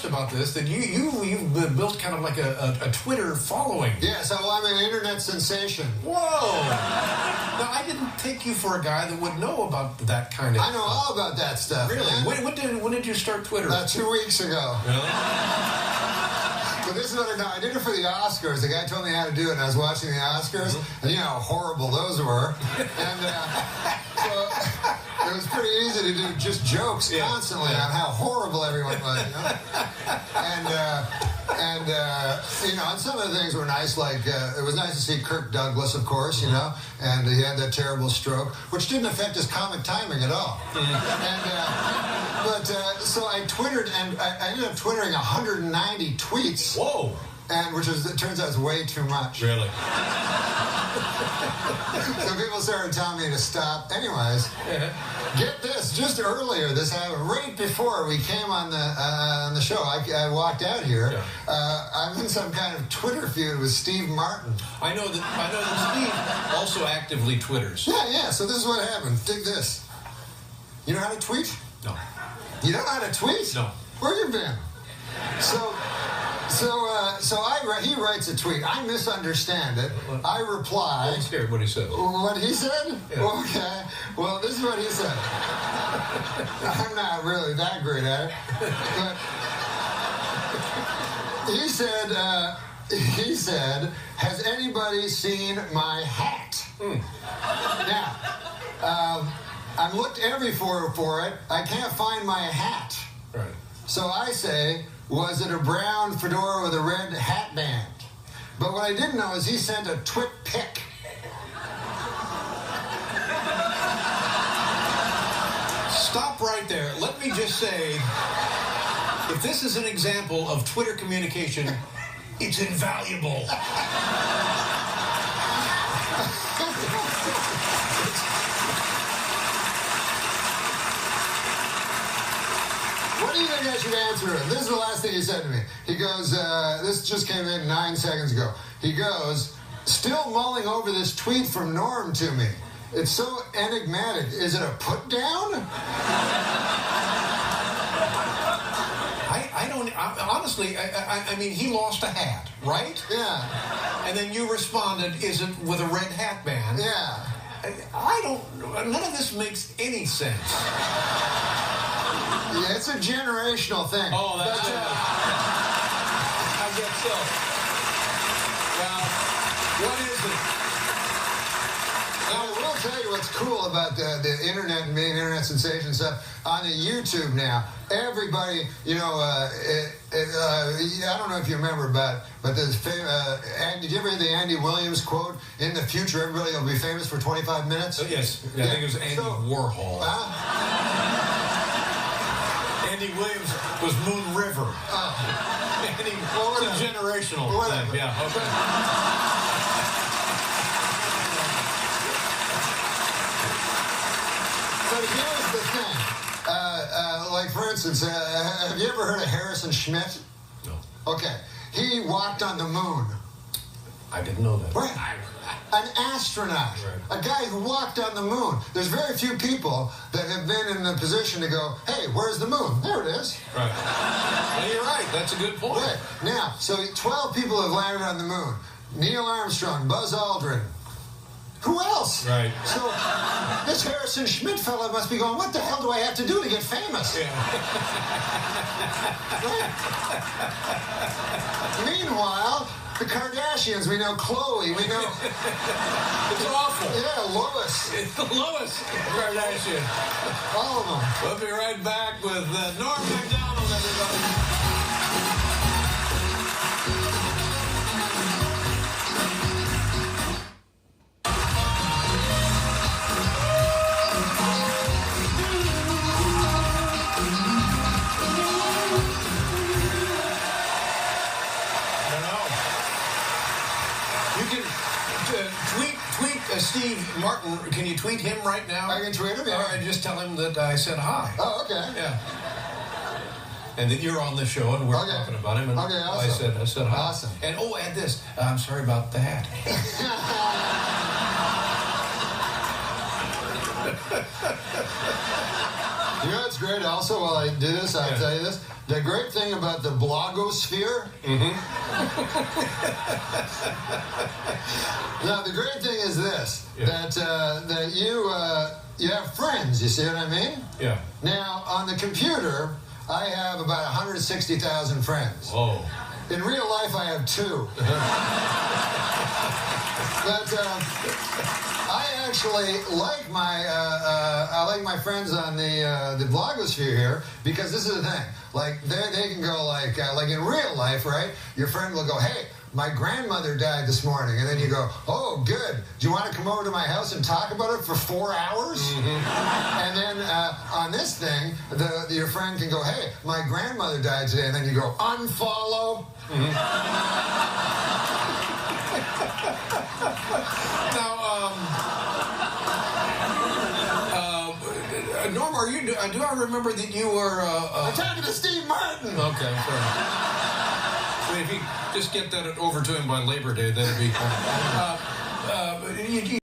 announced about this that you've built kind of like a Twitter following. Yeah, so I'm an internet sensation. Whoa! Now, I didn't take you for a guy that would know about that kind of I know all about that stuff. Really? Man. When did you start Twitter? 2 weeks ago. Really? But this is what I know. I did it for the Oscars. The guy told me how to do it, and I was watching the Oscars, and you know how horrible those were. And so it was pretty easy to do just jokes constantly on how horrible everyone was, you know? And you know, and some of the things were nice, like it was nice to see Kirk Douglas, of course, you know, and he had that terrible stroke, which didn't affect his comic timing at all. But so I twittered, and I ended up twittering 190 tweets. Whoa! And which is, it turns out, is way too much. Really? So people started telling me to stop. Anyways, get this. Just earlier, this happened right before we came on the show. I walked out here. Yeah. I'm in some kind of Twitter feud with Steve Martin. I know that Steve also actively twitters. Yeah. So this is what happened. Dig this. You know how to tweet? No. You don't know how to tweet? No. Where you been? He writes a tweet. I misunderstand it. I reply. I'm scared what he said. What he said? Yeah. Okay. Well, this is what he said. I'm not really that great at it. But he said, has anybody seen my hat? Now, I've looked everywhere for it. I can't find my hat. Right. So I say, was it a brown fedora with a red hat band? But what I didn't know is he sent a twit pic. Stop right there. Let me just say, if this is an example of Twitter communication, it's invaluable. What do you think I should answer him? This is the last thing he said to me. He goes, this just came in 9 seconds ago. He goes, still mulling over this tweet from Norm to me. It's so enigmatic. Is it a put down? Honestly, I mean, he lost a hat, right? Yeah. And then you responded, is it with a red hat band? Yeah. None of this makes any sense. Yeah, it's a generational thing. Oh, that's it. I guess so. Well, what is it? Now, I will tell you what's cool about the internet and being internet sensation stuff. On the YouTube now, everybody, you know, I don't know if you remember about, but there's did you ever hear the Andy Williams quote? In the future, everybody will be famous for 25 minutes? Yes. I think it was Andy Warhol. Andy Williams was Moon River. It's a generational thing. Yeah, okay. But here's the thing. Like, for instance, have you ever heard of Harrison Schmitt? No. Okay. He walked on the moon. I didn't know that. Right. An astronaut. Right. A guy who walked on the moon. There's very few people that have been in the position to go, hey, where's the moon? There it is. Right. Well, you're right. That's a good point. Right. Now, so 12 people have landed on the moon. Neil Armstrong, Buzz Aldrin. Who else? Right. So this Harrison Schmitt fella must be going, what the hell do I have to do to get famous? Yeah. Right. Meanwhile, the Kardashians, we know Khloe, we know... It's awful. Yeah, Lois. It's Lois Kardashian. All of them. We'll be right back with Norm Macdonald, everybody. Steve Martin, can you tweet him right now? I can tweet him, yeah. All right, just tell him that I said hi. Oh, okay. Yeah. And that you're on the show and we're talking about him. And okay, awesome. I said hi. Awesome. And add this. I'm sorry about the hat. You know what's great also while I do this, I'll tell you this. The great thing about the blogosphere. Now, the great thing is this, that you have friends, you see what I mean? Yeah. Now, on the computer, I have about 160,000 friends. Whoa. In real life, I have 2. But I actually like my friends on the blogosphere here, because this is the thing. Like they can go like in real life, right? Your friend will go, hey, my grandmother died this morning, and then you go, oh, good. Do you want to come over to my house and talk about it for 4 hours? And then on this thing, your friend can go, hey, my grandmother died today, and then you go, unfollow. Now, Norm, do I remember that you were... I'm talking to Steve Martin! Okay, sorry. I mean, if you just get that over to him by Labor Day, that'd be cool.